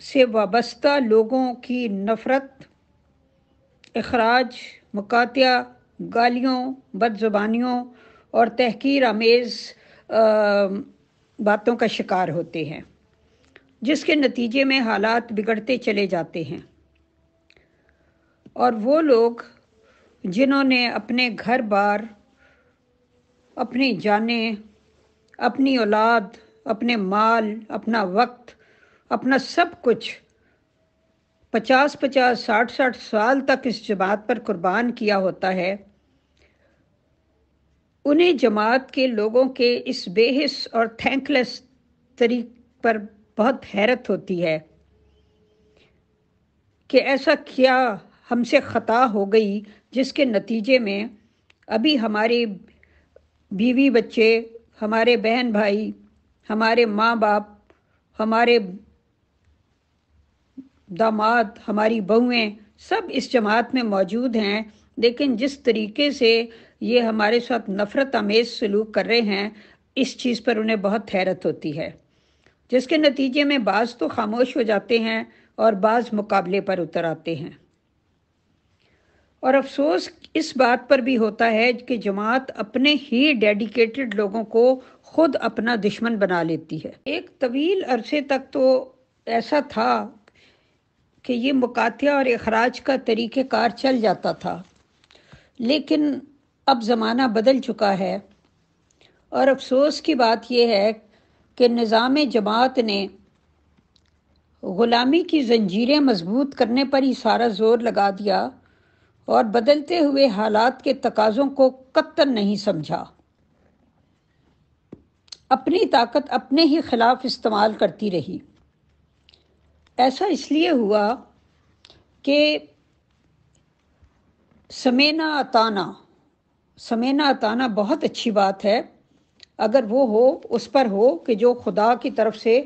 سے وابستہ لوگوں کی نفرت، اخراج، مقاطعہ، گالیوں، بد زبانیوں اور تحقیر آمیز باتوں کا شکار ہوتے ہیں، جس کے نتیجے میں حالات بگڑتے چلے جاتے ہیں، اور وہ لوگ جنہوں نے اپنے گھر بار، اپنی جانیں، اپنی اولاد، اپنے مال، اپنا وقت، اپنا سب کچھ 50 60 سال تک اس جماعت پر قربان کیا ہوتا ہے، انہیں جماعت کے لوگوں کے اس بے حس اور تھینک لیس طریق پر بہت حیرت ہوتی ہے کہ ایسا کیا ہم سے خطا ہو گئی جس کے نتیجے میں ابھی ہمارے بیوی بچے، ہمارے بہن بھائی، ہمارے ماں باپ، ہمارے داماد، ہماری بہویں سب اس جماعت میں موجود ہیں، لیکن جس طریقے سے یہ ہمارے ساتھ نفرت آمیز سلوک کر رہے ہیں، اس چیز پر انہیں بہت حیرت ہوتی ہے، جس کے نتیجے میں بعض تو خاموش ہو جاتے ہیں اور بعض مقابلے پر اتر آتے ہیں۔ اور افسوس اس بات پر بھی ہوتا ہے کہ جماعت اپنے ہی ڈیڈیکیٹڈ لوگوں کو خود اپنا دشمن بنا لیتی ہے۔ ایک طویل عرصے تک تو ایسا تھا کہ یہ مقاطعہ اور اخراج کا طریقہ کار چل جاتا تھا، لیکن اب زمانہ بدل چکا ہے، اور افسوس کی بات یہ ہے کہ نظام جماعت نے غلامی کی زنجیریں مضبوط کرنے پر ہی سارا زور لگا دیا اور بدلتے ہوئے حالات کے تقاضوں کو قطعاً نہیں سمجھا، اپنی طاقت اپنے ہی خلاف استعمال کرتی رہی۔ ایسا اس لیے ہوا کہ سمینا اطانا بہت اچھی بات ہے اگر وہ ہو، اس پر ہو کہ جو خدا کی طرف سے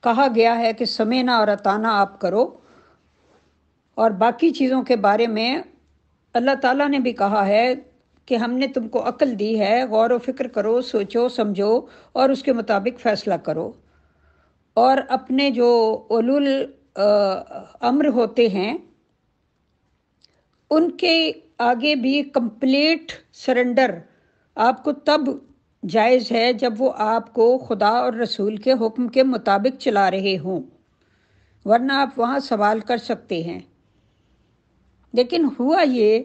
کہا گیا ہے کہ سمینا اور اطانا آپ کرو، اور باقی چیزوں کے بارے میں اللہ تعالیٰ نے بھی کہا ہے کہ ہم نے تم کو عقل دی ہے، غور و فکر کرو، سوچو سمجھو اور اس کے مطابق فیصلہ کرو، اور اپنے جو اولو الامر ہوتے ہیں ان کے آگے بھی کمپلیٹ سرنڈر آپ کو تب جائز ہے جب وہ آپ کو خدا اور رسول کے حکم کے مطابق چلا رہے ہوں، ورنہ آپ وہاں سوال کر سکتے ہیں۔ لیکن ہوا یہ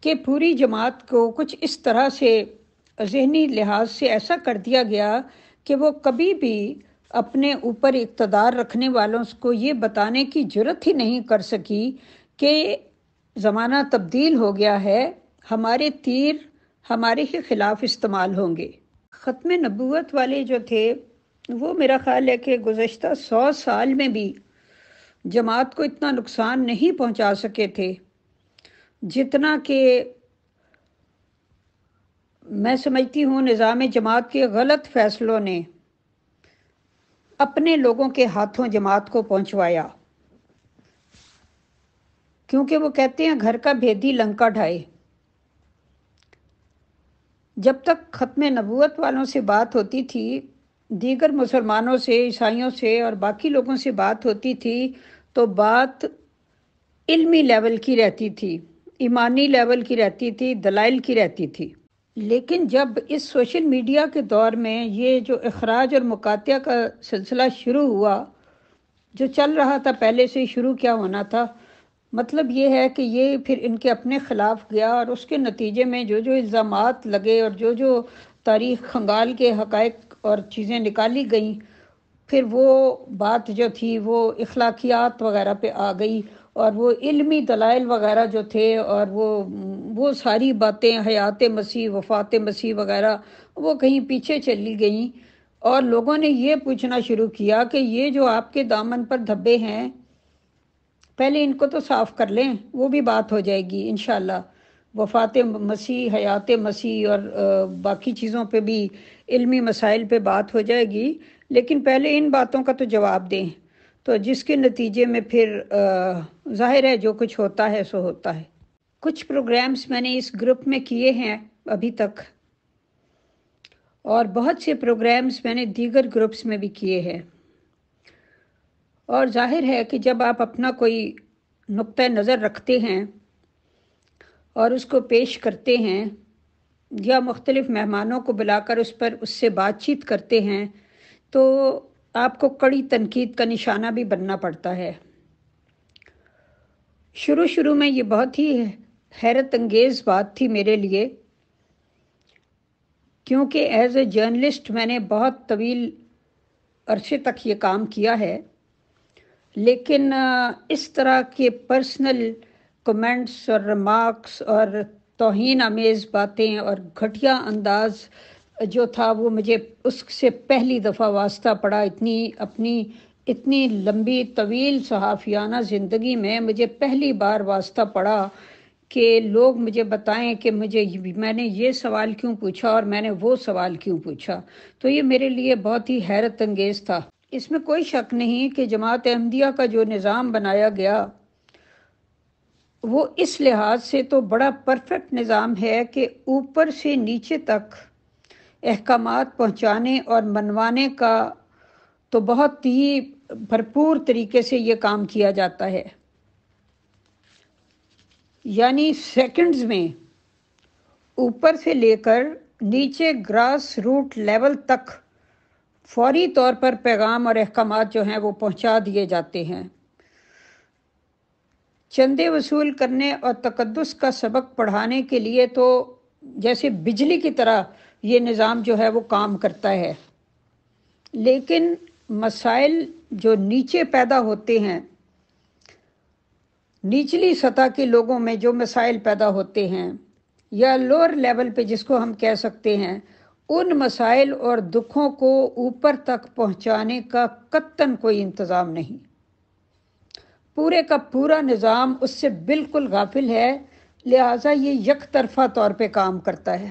کہ پوری جماعت کو کچھ اس طرح سے ذہنی لحاظ سے ایسا کر دیا گیا کہ وہ کبھی بھی اپنے اوپر اقتدار رکھنے والوں کو یہ بتانے کی جرت ہی نہیں کر سکی کہ زمانہ تبدیل ہو گیا ہے، ہمارے تیر ہمارے ہی خلاف استعمال ہوں گے۔ ختم نبوت والے جو تھے وہ میرا خیال ہے کہ گزشتہ 100 سال میں بھی جماعت کو اتنا نقصان نہیں پہنچا سکے تھے جتنا کہ میں سمجھتی ہوں نظام جماعت کے غلط فیصلوں نے اپنے لوگوں کے ہاتھوں جماعت کو پہنچوایا، کیونکہ وہ کہتے ہیں گھر کا بھیدی لنکا ڈھائے۔ جب تک ختم نبوت والوں سے بات ہوتی تھی، دیگر مسلمانوں سے، عیسائیوں سے اور باقی لوگوں سے بات ہوتی تھی تو بات علمی لیول کی رہتی تھی، ایمانی لیول کی رہتی تھی، دلائل کی رہتی تھی۔ لیکن جب اس سوشل میڈیا کے دور میں یہ جو اخراج اور مقاطعہ کا سلسلہ شروع ہوا، جو چل رہا تھا پہلے سے شروع کیا ہونا تھا، مطلب یہ ہے کہ یہ پھر ان کے اپنے خلاف گیا، اور اس کے نتیجے میں جو جو الزامات لگے اور جو جو تاریخ کھنگال کے حقائق اور چیزیں نکالی گئیں، پھر وہ بات جو تھی وہ اخلاقیات وغیرہ پہ آ گئی، اور وہ علمی دلائل وغیرہ جو تھے اور وہ ساری باتیں حیات مسیح، وفات مسیح وغیرہ وہ کہیں پیچھے چلی گئیں، اور لوگوں نے یہ پوچھنا شروع کیا کہ یہ جو آپ کے دامن پر دھبے ہیں پہلے ان کو تو صاف کر لیں، وہ بھی بات ہو جائے گی انشاءاللہ، وفات مسیح، حیات مسیح اور باقی چیزوں پہ بھی علمی مسائل پہ بات ہو جائے گی، لیکن پہلے ان باتوں کا تو جواب دیں، تو جس کے نتیجے میں پھر ظاہر ہے جو کچھ ہوتا ہے سو ہوتا ہے۔ کچھ پروگرامز میں نے اس گروپ میں کیے ہیں ابھی تک، اور بہت سے پروگرامز میں نے دیگر گروپس میں بھی کیے ہیں۔ اور ظاہر ہے کہ جب آپ اپنا کوئی نقطۂ نظر رکھتے ہیں اور اس کو پیش کرتے ہیں یا مختلف مہمانوں کو بلا کر اس سے بات چیت کرتے ہیں تو آپ کو کڑی تنقید کا نشانہ بھی بننا پڑتا ہے۔ شروع میں یہ بہت ہی حیرت انگیز بات تھی میرے لیے، کیونکہ ایز اے جرنلسٹ میں نے بہت طویل عرصے تک یہ کام کیا ہے، لیکن اس طرح کے پرسنل کمنٹس اور ریمارکس اور توہین آمیز باتیں اور گھٹیا انداز جو تھا وہ مجھے اس سے پہلی دفعہ واسطہ پڑا اتنی لمبی طویل صحافیانہ زندگی میں مجھے پہلی بار واسطہ پڑا کہ لوگ مجھے بتائیں کہ میں نے یہ سوال کیوں پوچھا اور میں نے وہ سوال کیوں پوچھا، تو یہ میرے لیے بہت ہی حیرت انگیز تھا۔ اس میں کوئی شک نہیں کہ جماعت احمدیہ کا جو نظام بنایا گیا وہ اس لحاظ سے تو بڑا پرفیکٹ نظام ہے کہ اوپر سے نیچے تک احکامات پہنچانے اور منوانے کا تو بہت ہی بھرپور طریقے سے یہ کام کیا جاتا ہے، یعنی سیکنڈز میں اوپر سے لے کر نیچے گراس روٹ لیول تک فوری طور پر پیغام اور احکامات جو ہیں وہ پہنچا دیے جاتے ہیں۔ چندے وصول کرنے اور تقدس کا سبق پڑھانے کے لیے تو جیسے بجلی کی طرح یہ نظام جو ہے وہ کام کرتا ہے، لیکن مسائل جو نیچے پیدا ہوتے ہیں، نچلی سطح کے لوگوں میں جو مسائل پیدا ہوتے ہیں یا لوور لیول پہ جس کو ہم کہہ سکتے ہیں، ان مسائل اور دکھوں کو اوپر تک پہنچانے کا قطعاً کوئی انتظام نہیں۔ پورے کا پورا نظام اس سے بالکل غافل ہے، لہٰذا یہ یک طرفہ طور پہ کام کرتا ہے۔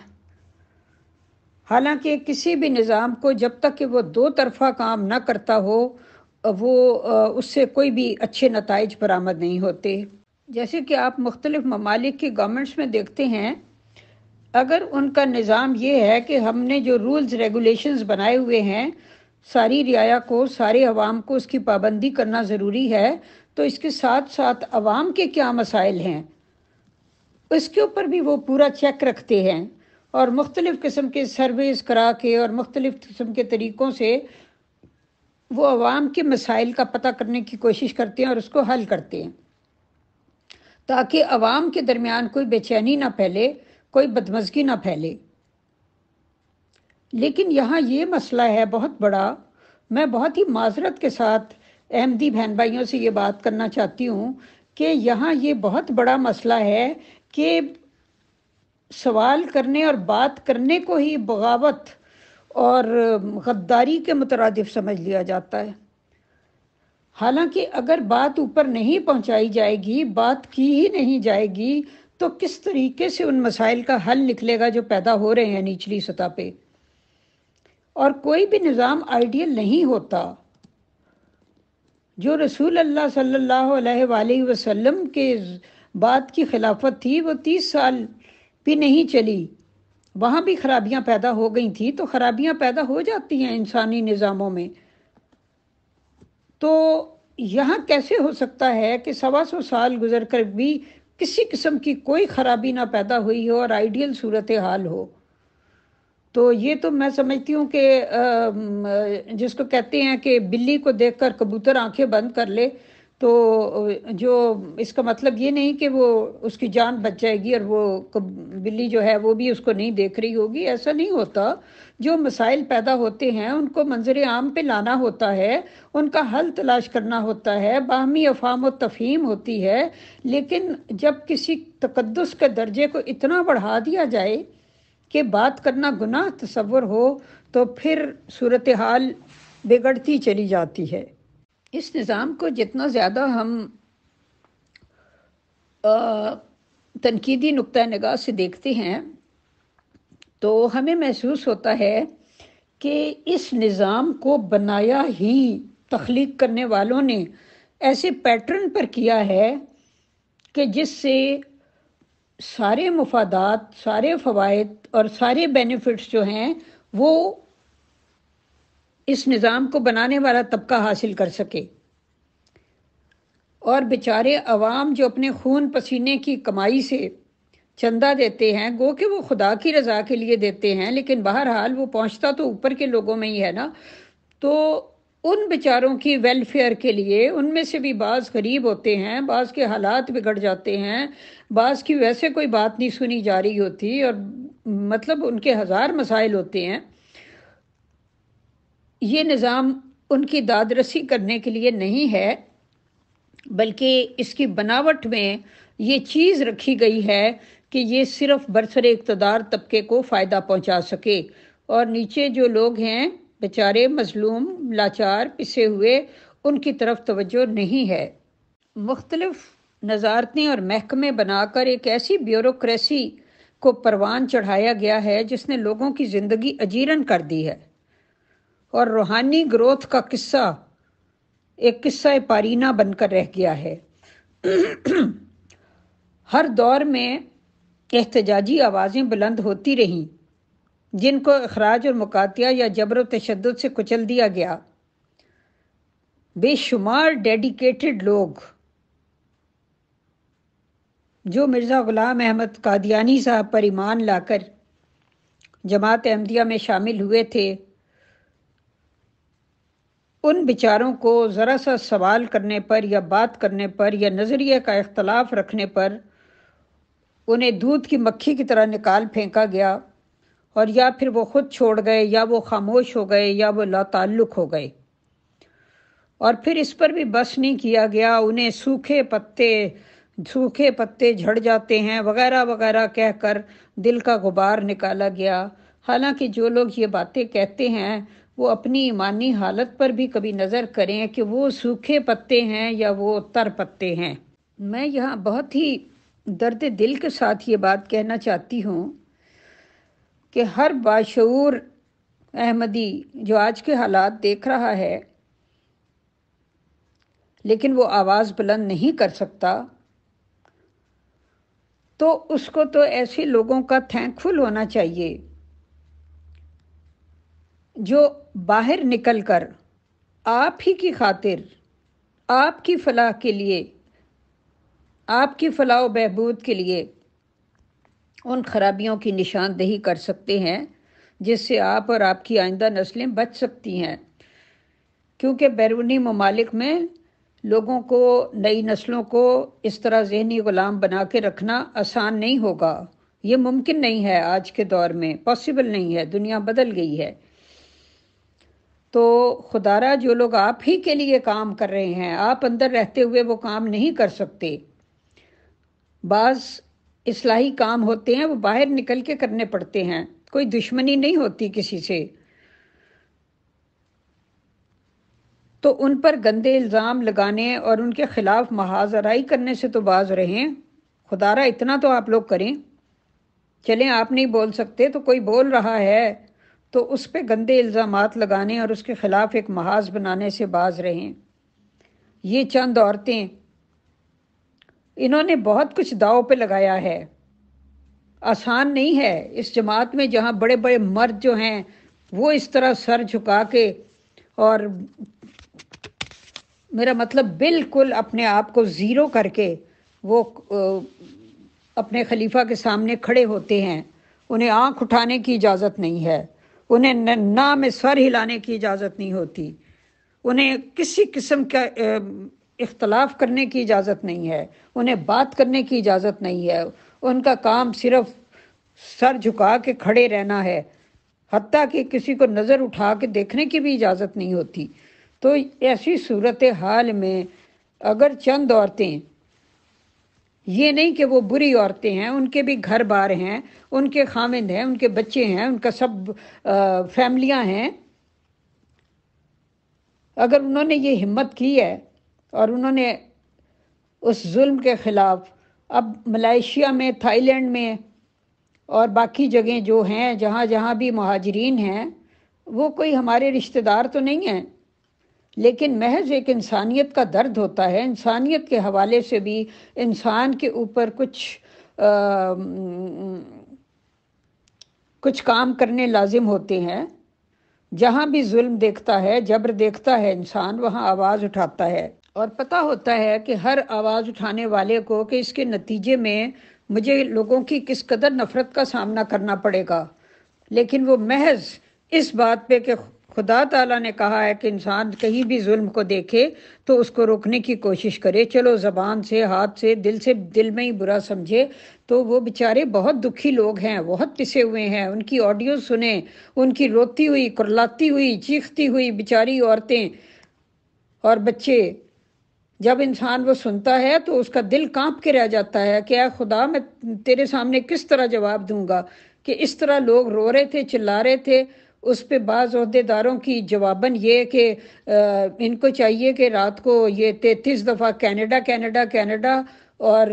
حالانکہ کسی بھی نظام کو جب تک کہ وہ دو طرفہ کام نہ کرتا ہو وہ اس سے کوئی بھی اچھے نتائج برآمد نہیں ہوتے۔ جیسے کہ آپ مختلف ممالک کی گورنمنٹس میں دیکھتے ہیں، اگر ان کا نظام یہ ہے کہ ہم نے جو رولز ریگولیشنز بنائے ہوئے ہیں ساری رعایا کو، سارے عوام کو اس کی پابندی کرنا ضروری ہے، تو اس کے ساتھ ساتھ عوام کے کیا مسائل ہیں اس کے اوپر بھی وہ پورا چیک رکھتے ہیں اور مختلف قسم کے سرویز کرا کے اور مختلف قسم کے طریقوں سے وہ عوام کے مسائل کا پتہ کرنے کی کوشش کرتے ہیں اور اس کو حل کرتے ہیں، تاکہ عوام کے درمیان کوئی بے چینی نہ پھیلے، کوئی بدمزگی نہ پھیلے۔ لیکن یہاں یہ مسئلہ ہے بہت بڑا، میں بہت ہی معذرت کے ساتھ احمدی بہن بھائیوں سے یہ بات کرنا چاہتی ہوں کہ یہاں یہ بہت بڑا مسئلہ ہے کہ سوال کرنے اور بات کرنے کو ہی بغاوت اور غداری کے مترادف سمجھ لیا جاتا ہے، حالانکہ اگر بات اوپر نہیں پہنچائی جائے گی، بات کی ہی نہیں جائے گی، تو کس طریقے سے ان مسائل کا حل نکلے گا جو پیدا ہو رہے ہیں نچلی سطح پہ۔ اور کوئی بھی نظام آئیڈیل نہیں ہوتا۔ جو رسول اللہ صلی اللہ علیہ وآلہ وسلم کے بعد کی خلافت تھی وہ 30 سال بھی نہیں چلی، وہاں بھی خرابیاں پیدا ہو گئی تھیں، تو خرابیاں پیدا ہو جاتی ہیں انسانی نظاموں میں۔ تو یہاں کیسے ہو سکتا ہے کہ 125 سال گزر کر بھی کسی قسم کی کوئی خرابی نہ پیدا ہوئی ہو اور آئیڈیل صورتحال ہو؟ تو یہ تو میں سمجھتی ہوں کہ جس کو کہتے ہیں کہ بلی کو دیکھ کر کبوتر آنکھیں بند کر لے، تو جو اس کا مطلب یہ نہیں کہ وہ اس کی جان بچ جائے گی اور وہ بلی جو ہے وہ بھی اس کو نہیں دیکھ رہی ہوگی، ایسا نہیں ہوتا۔ جو مسائل پیدا ہوتے ہیں ان کو منظر عام پہ لانا ہوتا ہے، ان کا حل تلاش کرنا ہوتا ہے، باہمی افہام و تفہیم ہوتی ہے، لیکن جب کسی تقدس کے درجے کو اتنا بڑھا دیا جائے کہ بات کرنا گناہ تصور ہو تو پھر صورتحال بگڑتی چلی جاتی ہے۔ اس نظام کو جتنا زیادہ ہم تنقیدی نقطہ نگاہ سے دیکھتے ہیں تو ہمیں محسوس ہوتا ہے کہ اس نظام کو بنایا ہی تخلیق کرنے والوں نے ایسے پیٹرن پر کیا ہے کہ جس سے سارے مفادات، سارے فوائد اور سارے بینیفٹس جو ہیں وہ اس نظام کو بنانے والا طبقہ حاصل کر سکے۔ اور بیچارے عوام جو اپنے خون پسینے کی کمائی سے چندہ دیتے ہیں، گو کہ وہ خدا کی رضا کے لیے دیتے ہیں، لیکن بہرحال وہ پہنچتا تو اوپر کے لوگوں میں ہی ہے نا، تو ان بیچاروں کی ویلفیئر کے لیے ان میں سے بھی بعض غریب ہوتے ہیں، بعض کے حالات بگڑ جاتے ہیں، بعض کی ویسے کوئی بات نہیں سنی جا رہی ہوتی، اور مطلب ان کے ہزار مسائل ہوتے ہیں۔ یہ نظام ان کی داد رسی کرنے کے لیے نہیں ہے، بلکہ اس کی بناوٹ میں یہ چیز رکھی گئی ہے کہ یہ صرف برسر اقتدار طبقے کو فائدہ پہنچا سکے، اور نیچے جو لوگ ہیں بیچارے مظلوم، لاچار، پسے ہوئے، ان کی طرف توجہ نہیں ہے۔ مختلف نظارتیں اور محکمے بنا کر ایک ایسی بیوروکریسی کو پروان چڑھایا گیا ہے جس نے لوگوں کی زندگی اجیرن کر دی ہے، اور روحانی گروتھ کا قصہ ایک قصہ پارینہ بن کر رہ گیا ہے۔ ہر دور میں احتجاجی آوازیں بلند ہوتی رہیں جن کو اخراج اور مقاطعہ یا جبر و تشدد سے کچل دیا گیا۔ بے شمار ڈیڈیکیٹڈ لوگ جو مرزا غلام احمد قادیانی صاحب پر ایمان لا کر جماعت احمدیہ میں شامل ہوئے تھے، ان بیچاروں کو ذرا سا سوال کرنے پر یا بات کرنے پر یا نظریے کا اختلاف رکھنے پر انہیں دودھ کی مکھی کی طرح نکال پھینکا گیا، اور یا پھر وہ خود چھوڑ گئے، یا وہ خاموش ہو گئے، یا وہ لا تعلق ہو گئے۔ اور پھر اس پر بھی بس نہیں کیا گیا، انہیں سوکھے پتے جھڑ جاتے ہیں وغیرہ وغیرہ کہہ کر دل کا غبار نکالا گیا۔ حالانکہ جو لوگ یہ باتیں کہتے ہیں وہ اپنی ایمانی حالت پر بھی کبھی نظر کریں کہ وہ سوکھے پتے ہیں یا وہ تر پتے ہیں۔ میں یہاں بہت ہی درد دل کے ساتھ یہ بات کہنا چاہتی ہوں کہ ہر باشعور احمدی جو آج کے حالات دیکھ رہا ہے لیکن وہ آواز بلند نہیں کر سکتا، تو اس کو تو ایسے لوگوں کا تھینک فل ہونا چاہیے جو باہر نکل کر آپ ہی کی خاطر، آپ کی فلاح کے لیے، آپ کی فلاح و بہبود کے لیے ان خرابیوں کی نشاندہی کر سکتے ہیں جس سے آپ اور آپ کی آئندہ نسلیں بچ سکتی ہیں، کیونکہ بیرونی ممالک میں لوگوں کو، نئی نسلوں کو اس طرح ذہنی غلام بنا کے رکھنا آسان نہیں ہوگا۔ یہ ممکن نہیں ہے، آج کے دور میں پاسبل نہیں ہے، دنیا بدل گئی ہے۔ تو خدارا جو لوگ آپ ہی کے لیے کام کر رہے ہیں، آپ اندر رہتے ہوئے وہ کام نہیں کر سکتے۔ بعض اصلاحی کام ہوتے ہیں وہ باہر نکل کے کرنے پڑتے ہیں، کوئی دشمنی نہیں ہوتی کسی سے، تو ان پر گندے الزام لگانے اور ان کے خلاف محاذ آرائی کرنے سے تو باز رہیں۔ خدارا اتنا تو آپ لوگ کریں، چلیں آپ نہیں بول سکتے تو کوئی بول رہا ہے تو اس پہ گندے الزامات لگانے اور اس کے خلاف ایک محاذ بنانے سے باز رہیں۔ یہ چند عورتیں، انہوں نے بہت کچھ داؤ پہ لگایا ہے، آسان نہیں ہے۔ اس جماعت میں جہاں بڑے بڑے مرد جو ہیں وہ اس طرح سر جھکا کے، اور میرا مطلب بالکل اپنے آپ کو زیرو کر کے وہ اپنے خلیفہ کے سامنے کھڑے ہوتے ہیں، انہیں آنکھ اٹھانے کی اجازت نہیں ہے، انہیں نہ میں سر ہلانے کی اجازت نہیں ہوتی، انہیں کسی قسم کا اختلاف کرنے کی اجازت نہیں ہے، انہیں بات کرنے کی اجازت نہیں ہے، ان کا کام صرف سر جھکا کے کھڑے رہنا ہے، حتیٰ کہ کسی کو نظر اٹھا کے دیکھنے کی بھی اجازت نہیں ہوتی۔ تو ایسی صورتحال میں اگر چند عورتیں، یہ نہیں کہ وہ بری عورتیں ہیں، ان کے بھی گھر بار ہیں، ان کے خاوند ہیں، ان کے بچے ہیں، ان کا سب فیملیاں ہیں، اگر انہوں نے یہ ہمت کی ہے اور انہوں نے اس ظلم کے خلاف، اب ملائیشیا میں، تھائی لینڈ میں اور باقی جگہیں جو ہیں جہاں جہاں بھی مہاجرین ہیں، وہ کوئی ہمارے رشتہ دار تو نہیں ہیں، لیکن محض ایک انسانیت کا درد ہوتا ہے، انسانیت کے حوالے سے بھی انسان کے اوپر کچھ کام کرنے لازم ہوتے ہیں۔ جہاں بھی ظلم دیکھتا ہے، جبر دیکھتا ہے انسان، وہاں آواز اٹھاتا ہے۔ اور پتہ ہوتا ہے کہ ہر آواز اٹھانے والے کو کہ اس کے نتیجے میں مجھے لوگوں کی کس قدر نفرت کا سامنا کرنا پڑے گا، لیکن وہ محض اس بات پہ کہ خدا تعالیٰ نے کہا ہے کہ انسان کہیں بھی ظلم کو دیکھے تو اس کو روکنے کی کوشش کرے، چلو زبان سے، ہاتھ سے دل میں ہی برا سمجھے، تو وہ بیچارے بہت دکھی لوگ ہیں، بہت پسے ہوئے ہیں، ان کی آڈیو سنیں، ان کی روتی ہوئی، کرلاتی ہوئی، چیختی ہوئی بیچاری عورتیں اور بچے، جب انسان وہ سنتا ہے تو اس کا دل کانپ کے رہ جاتا ہے کہ اے خدا میں تیرے سامنے کس طرح جواب دوں گا کہ اس طرح لوگ رو رہے تھے، چلا رہے تھے۔ اس پہ بعض عہدیداروں کی جواباً یہ کہ ان کو چاہیے کہ رات کو یہ 33 دفعہ کینیڈا کینیڈا کینیڈا اور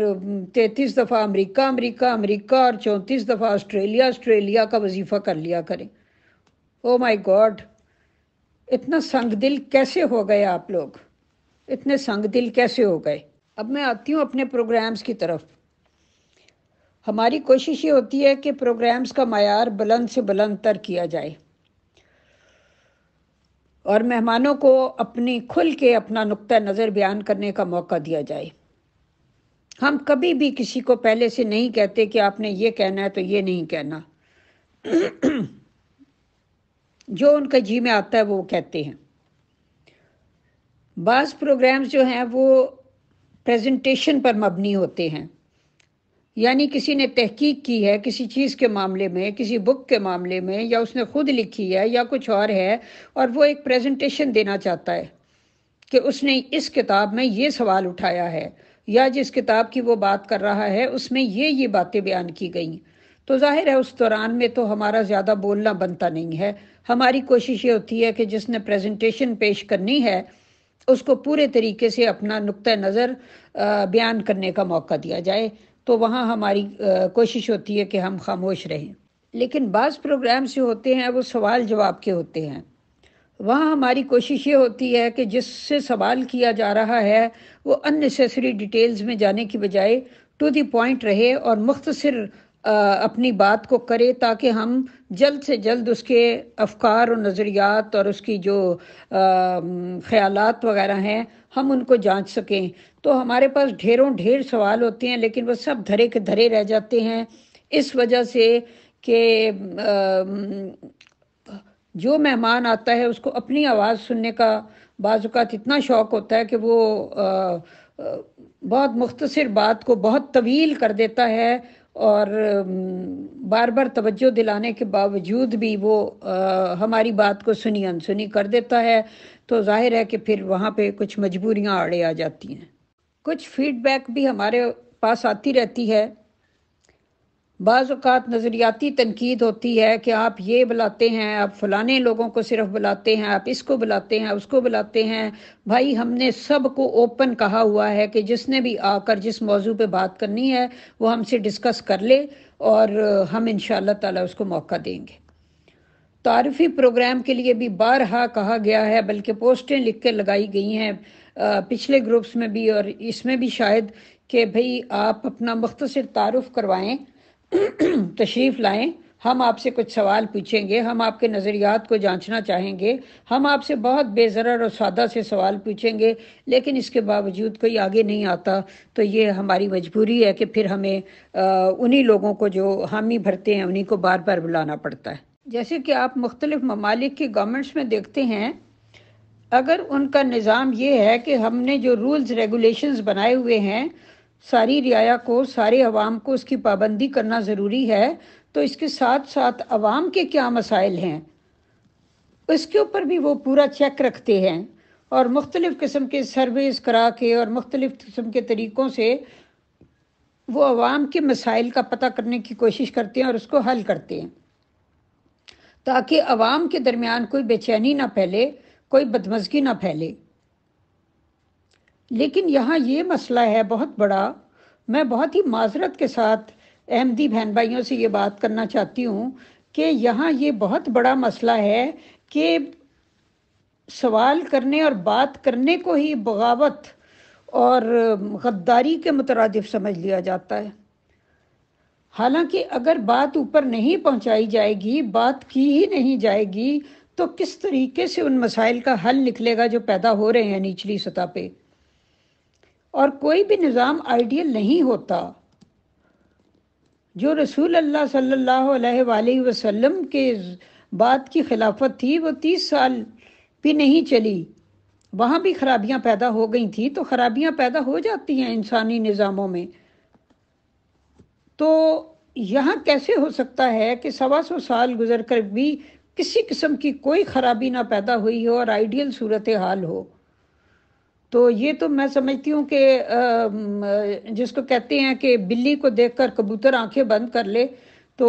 33 دفعہ امریکہ امریکہ امریکہ اور 34 دفعہ آسٹریلیا آسٹریلیا کا وظیفہ کر لیا کریں۔ او مائی گاڈ، اتنا سنگ دل کیسے ہو گئے آپ لوگ، اتنے سنگ دل کیسے ہو گئے؟ اب میں آتی ہوں اپنے پروگرامز کی طرف۔ ہماری کوشش یہ ہوتی ہے کہ پروگرامز کا معیار بلند سے بلند تر کیا جائے اور مہمانوں کو کھل کے اپنا نقطہ نظر بیان کرنے کا موقع دیا جائے۔ ہم کبھی بھی کسی کو پہلے سے نہیں کہتے کہ آپ نے یہ کہنا ہے تو یہ نہیں کہنا، جو ان کا جی میں آتا ہے وہ کہتے ہیں۔ بعض پروگرامز جو ہیں وہ پریزنٹیشن پر مبنی ہوتے ہیں، یعنی کسی نے تحقیق کی ہے کسی چیز کے معاملے میں، کسی بک کے معاملے میں، یا اس نے خود لکھی ہے یا کچھ اور ہے، اور وہ ایک پریزنٹیشن دینا چاہتا ہے کہ اس نے اس کتاب میں یہ سوال اٹھایا ہے، یا جس کتاب کی وہ بات کر رہا ہے اس میں یہ باتیں بیان کی گئیں۔ تو ظاہر ہے اس دوران میں تو ہمارا زیادہ بولنا بنتا نہیں ہے۔ ہماری کوشش یہ ہوتی ہے کہ جس نے پریزنٹیشن پیش کرنی ہے اس کو پورے طریقے سے اپنا نقطہ نظر بیان کرنے کا موقع دیا جائے، تو وہاں ہماری کوشش ہوتی ہے کہ ہم خاموش رہیں۔ لیکن بعض پروگرامز جو ہوتے ہیں وہ سوال جواب کے ہوتے ہیں، وہاں ہماری کوشش یہ ہوتی ہے کہ جس سے سوال کیا جا رہا ہے وہ ان نیسیسری ڈیٹیلز میں جانے کی بجائے ٹو دی پوائنٹ رہے اور مختصر اپنی بات کو کرے، تاکہ ہم جلد سے جلد اس کے افکار اور نظریات اور اس کی جو خیالات وغیرہ ہیں ہم ان کو جانچ سکیں۔ تو ہمارے پاس ڈھیر سوال ہوتے ہیں لیکن وہ سب دھرے کے دھرے رہ جاتے ہیں، اس وجہ سے کہ جو مہمان آتا ہے اس کو اپنی آواز سننے کا بعض اوقات اتنا شوق ہوتا ہے کہ وہ بہت مختصر بات کو بہت طویل کر دیتا ہے، اور بار بار توجہ دلانے کے باوجود بھی وہ ہماری بات کو سنی انسنی کر دیتا ہے، تو ظاہر ہے کہ پھر وہاں پہ کچھ مجبوریاں آڑے آ جاتی ہیں۔ کچھ فیڈ بیک بھی ہمارے پاس آتی رہتی ہے، بعض اوقات نظریاتی تنقید ہوتی ہے کہ آپ یہ بلاتے ہیں، آپ فلانے لوگوں کو صرف بلاتے ہیں، آپ اس کو بلاتے ہیں، اس کو بلاتے ہیں۔ بھائی ہم نے سب کو اوپن کہا ہوا ہے کہ جس نے بھی آ کر جس موضوع پہ بات کرنی ہے وہ ہم سے ڈسکس کر لے، اور ہم انشاءاللہ تعالی اس کو موقع دیں گے۔ تعارفی پروگرام کے لیے بھی بارہا کہا گیا ہے، بلکہ پوسٹیں لکھ کے لگائی گئی ہیں پچھلے گروپس میں بھی اور اس میں بھی شاید، کہ بھئی آپ اپنا مختصر تعارف کروائیں، تشریف لائیں، ہم آپ سے کچھ سوال پوچھیں گے، ہم آپ کے نظریات کو جانچنا چاہیں گے، ہم آپ سے بہت بے ضرر اور سادہ سے سوال پوچھیں گے، لیکن اس کے باوجود کوئی آگے نہیں آتا، تو یہ ہماری مجبوری ہے کہ پھر ہمیں انہی لوگوں کو جو حامی بھرتے ہیں انہی کو بار بار بلانا پڑتا ہے۔ جیسے کہ آپ مختلف ممالک کی گورنمنٹس میں دیکھتے ہیں، اگر ان کا نظام یہ ہے کہ ہم نے جو رولز ریگولیشنز بنائے ہوئے ہیں ساری رعایا کو، سارے عوام کو اس کی پابندی کرنا ضروری ہے، تو اس کے ساتھ ساتھ عوام کے کیا مسائل ہیں اس کے اوپر بھی وہ پورا چیک رکھتے ہیں، اور مختلف قسم کے سرویز کرا کے اور مختلف قسم کے طریقوں سے وہ عوام کے مسائل کا پتہ کرنے کی کوشش کرتے ہیں اور اس کو حل کرتے ہیں، تاکہ عوام کے درمیان کوئی بے چینی نہ پھیلے، کوئی بدمزگی نہ پھیلے۔ لیکن یہاں یہ مسئلہ ہے بہت بڑا، میں بہت ہی معذرت کے ساتھ احمدی بہن بھائیوں سے یہ بات کرنا چاہتی ہوں کہ یہاں یہ بہت بڑا مسئلہ ہے کہ سوال کرنے اور بات کرنے کو ہی بغاوت اور غداری کے مترادف سمجھ لیا جاتا ہے، حالانکہ اگر بات اوپر نہیں پہنچائی جائے گی، بات کی ہی نہیں جائے گی، تو کس طریقے سے ان مسائل کا حل نکلے گا جو پیدا ہو رہے ہیں نچلی سطح پہ۔ اور کوئی بھی نظام آئیڈیل نہیں ہوتا۔ جو رسول اللہ صلی اللہ علیہ وآلہ وسلم کے بعد کی خلافت تھی وہ 30 سال بھی نہیں چلی، وہاں بھی خرابیاں پیدا ہو گئی تھیں، تو خرابیاں پیدا ہو جاتی ہیں انسانی نظاموں میں۔ تو یہاں کیسے ہو سکتا ہے کہ 125 سال گزر کر بھی کسی قسم کی کوئی خرابی نہ پیدا ہوئی ہو اور آئیڈیل صورتحال ہو؟ تو یہ تو میں سمجھتی ہوں کہ جس کو کہتے ہیں کہ بلی کو دیکھ کر کبوتر آنکھیں بند کر لے، تو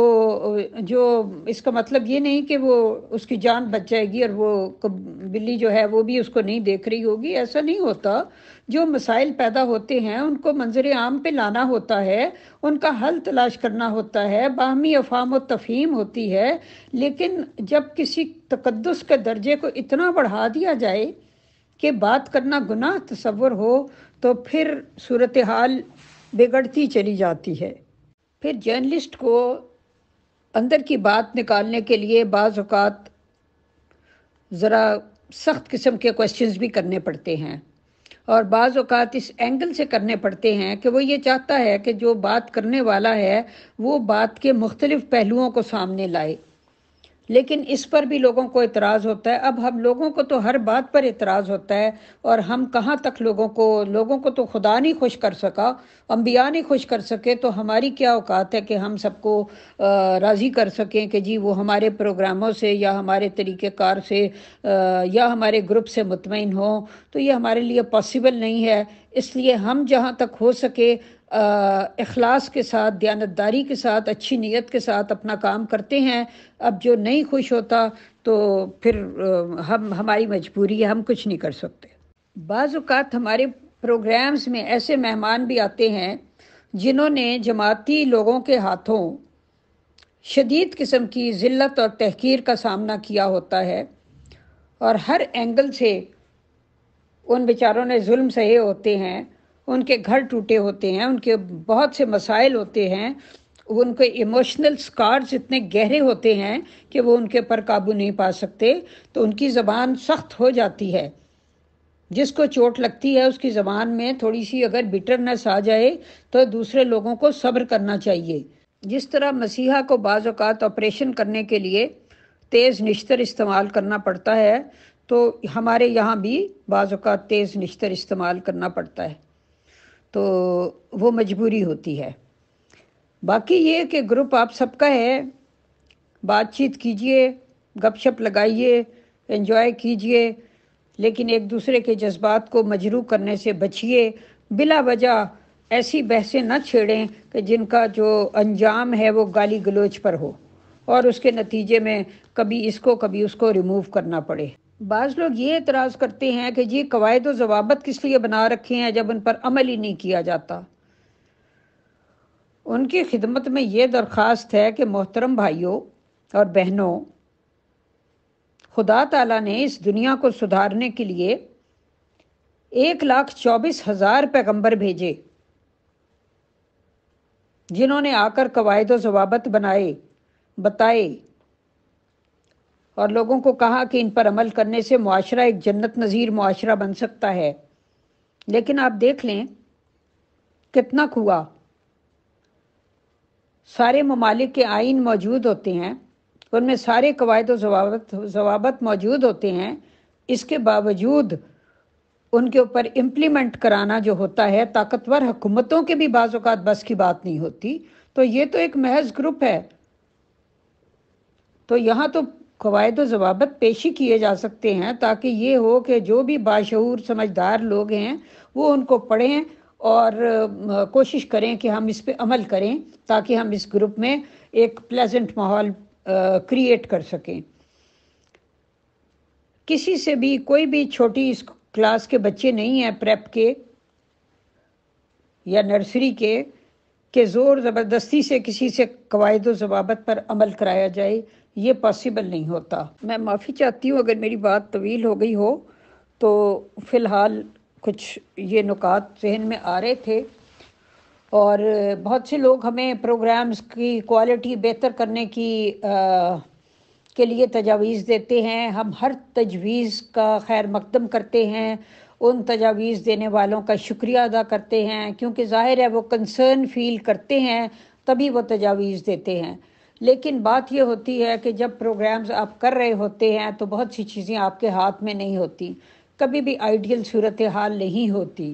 جو اس کا مطلب یہ نہیں کہ وہ اس کی جان بچ جائے گی اور وہ بلی جو ہے وہ بھی اس کو نہیں دیکھ رہی ہوگی، ایسا نہیں ہوتا۔ جو مسائل پیدا ہوتے ہیں ان کو منظر عام پہ لانا ہوتا ہے، ان کا حل تلاش کرنا ہوتا ہے، باہمی افہام و تفہیم ہوتی ہے۔ لیکن جب کسی تقدس کے درجے کو اتنا بڑھا دیا جائے کہ بات کرنا گناہ تصور ہو، تو پھر صورتحال بگڑتی چلی جاتی ہے۔ پھر جرنلسٹ کو اندر کی بات نکالنے کے لیے بعض اوقات ذرا سخت قسم کے کوشچنز بھی کرنے پڑتے ہیں، اور بعض اوقات اس اینگل سے کرنے پڑتے ہیں کہ وہ یہ چاہتا ہے کہ جو بات کرنے والا ہے وہ بات کے مختلف پہلوؤں کو سامنے لائے۔ لیکن اس پر بھی لوگوں کو اعتراض ہوتا ہے۔ اب ہم لوگوں کو تو ہر بات پر اعتراض ہوتا ہے، اور ہم کہاں تک لوگوں کو تو خدا نہیں خوش کر سکا، انبیاء نہیں خوش کر سکے، تو ہماری کیا اوقات ہے کہ ہم سب کو راضی کر سکیں کہ جی وہ ہمارے پروگراموں سے یا ہمارے طریقہ کار سے یا ہمارے گروپ سے مطمئن ہوں۔ تو یہ ہمارے لیے پاسبل نہیں ہے۔ اس لیے ہم جہاں تک ہو سکے اخلاص کے ساتھ، دیانتداری کے ساتھ، اچھی نیت کے ساتھ اپنا کام کرتے ہیں۔ اب جو نہیں خوش ہوتا تو پھر ہماری مجبوری ہے، ہم کچھ نہیں کر سکتے۔ بعض اوقات ہمارے پروگرامز میں ایسے مہمان بھی آتے ہیں جنہوں نے جماعتی لوگوں کے ہاتھوں شدید قسم کی ذلت اور تحقیر کا سامنا کیا ہوتا ہے، اور ہر اینگل سے ان بیچاروں نے ظلم سہے ہوتے ہیں، ان کے گھر ٹوٹے ہوتے ہیں، ان کے بہت سے مسائل ہوتے ہیں، ان کے ایموشنل سکارز اتنے گہرے ہوتے ہیں کہ وہ ان کے پر قابو نہیں پا سکتے، تو ان کی زبان سخت ہو جاتی ہے۔ جس کو چوٹ لگتی ہے اس کی زبان میں تھوڑی سی اگر بٹرنس آ جائے تو دوسرے لوگوں کو صبر کرنا چاہیے۔ جس طرح مسیحا کو بعض اوقات آپریشن کرنے کے لیے تیز نشتر استعمال کرنا پڑتا ہے، تو ہمارے یہاں بھی بعض اوقات تیز نشتر استعمال کرنا پڑتا ہے، تو وہ مجبوری ہوتی ہے۔ باقی یہ کہ گروپ آپ سب کا ہے، بات چیت کیجئے، گپ شپ لگائیے، انجوائے کیجئے، لیکن ایک دوسرے کے جذبات کو مجروح کرنے سے بچیے۔ بلا وجہ ایسی بحثیں نہ چھیڑیں کہ جن کا جو انجام ہے وہ گالی گلوچ پر ہو، اور اس کے نتیجے میں کبھی اس کو کبھی اس کو ریموو کرنا پڑے۔ بعض لوگ یہ اعتراض کرتے ہیں کہ جی قواعد و ضوابط کس لیے بنا رکھے ہیں جب ان پر عمل ہی نہیں کیا جاتا۔ ان کی خدمت میں یہ درخواست ہے کہ محترم بھائیوں اور بہنوں، خدا تعالیٰ نے اس دنیا کو سدھارنے کے لیے 1,24,000 پیغمبر بھیجے، جنہوں نے آ کر قواعد و ضوابط بنائے، بتائے، اور لوگوں کو کہا کہ ان پر عمل کرنے سے معاشرہ ایک جنت نظیر معاشرہ بن سکتا ہے۔ لیکن آپ دیکھ لیں کتنا کھوا، سارے ممالک کے آئین موجود ہوتے ہیں، ان میں سارے قواعد و ضوابط موجود ہوتے ہیں، اس کے باوجود ان کے اوپر امپلیمنٹ کرانا جو ہوتا ہے طاقتور حکومتوں کے بھی بعض اوقات بس کی بات نہیں ہوتی۔ تو یہ تو ایک محض گروپ ہے، تو یہاں تو قواعد و ضوابط پیشی کیے جا سکتے ہیں تاکہ یہ ہو کہ جو بھی باشعور سمجھدار لوگ ہیں وہ ان کو پڑھیں اور کوشش کریں کہ ہم اس پہ عمل کریں، تاکہ ہم اس گروپ میں ایک پلیزنٹ ماحول کریٹ کر سکیں۔ کسی سے بھی کوئی بھی چھوٹی اس کلاس کے بچے نہیں ہیں، پریپ کے یا نرسری کے، کہ زور زبردستی سے کسی سے قواعد و ضوابط پر عمل کرایا جائے، یہ پاسبل نہیں ہوتا۔ میں معافی چاہتی ہوں اگر میری بات طویل ہو گئی ہو، تو فی الحال کچھ یہ نکات ذہن میں آ رہے تھے، اور بہت سے لوگ ہمیں پروگرامز کی کوالٹی بہتر کرنے کے لیے تجاویز دیتے ہیں۔ ہم ہر تجویز کا خیر مقدم کرتے ہیں، ان تجاویز دینے والوں کا شکریہ ادا کرتے ہیں، کیونکہ ظاہر ہے وہ کنسرن فیل کرتے ہیں تبھی وہ تجاویز دیتے ہیں۔ لیکن بات یہ ہوتی ہے کہ جب پروگرامز آپ کر رہے ہوتے ہیں تو بہت سی چیزیں آپ کے ہاتھ میں نہیں ہوتی، کبھی بھی آئیڈیل صورتحال نہیں ہوتی۔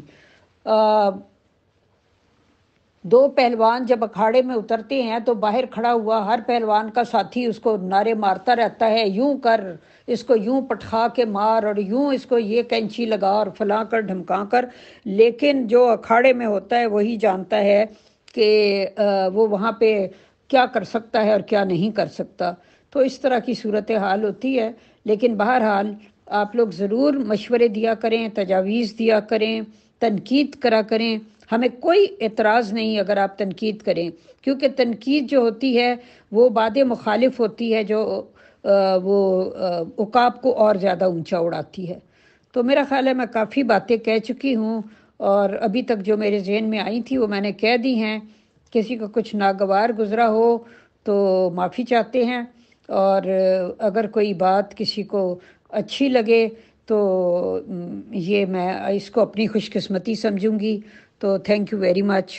دو پہلوان جب اکھاڑے میں اترتے ہیں تو باہر کھڑا ہوا ہر پہلوان کا ساتھی اس کو نعرے مارتا رہتا ہے، یوں کر، اس کو یوں پٹخا کے مار، اور یوں اس کو یہ کینچی لگا اور فلاں کر ڈھمکا کر، لیکن جو اکھاڑے میں ہوتا ہے وہی جانتا ہے کہ وہ وہاں پہ کیا کر سکتا ہے اور کیا نہیں کر سکتا۔ تو اس طرح کی صورتحال ہوتی ہے، لیکن بہرحال آپ لوگ ضرور مشورے دیا کریں، تجاویز دیا کریں، تنقید کرا کریں۔ ہمیں کوئی اعتراض نہیں اگر آپ تنقید کریں، کیونکہ تنقید جو ہوتی ہے وہ باد مخالف ہوتی ہے، جو وہ عقاب کو اور زیادہ اونچا اڑاتی ہے۔ تو میرا خیال ہے میں کافی باتیں کہہ چکی ہوں، اور ابھی تک جو میرے ذہن میں آئی تھی وہ میں نے کہہ دی ہیں۔ کسی کو کچھ ناگوار گزرا ہو تو معافی چاہتے ہیں، اور اگر کوئی بات کسی کو اچھی لگے تو یہ میں اس کو اپنی خوش قسمتی سمجھوں گی۔ تو تھینک یو ویری مچ۔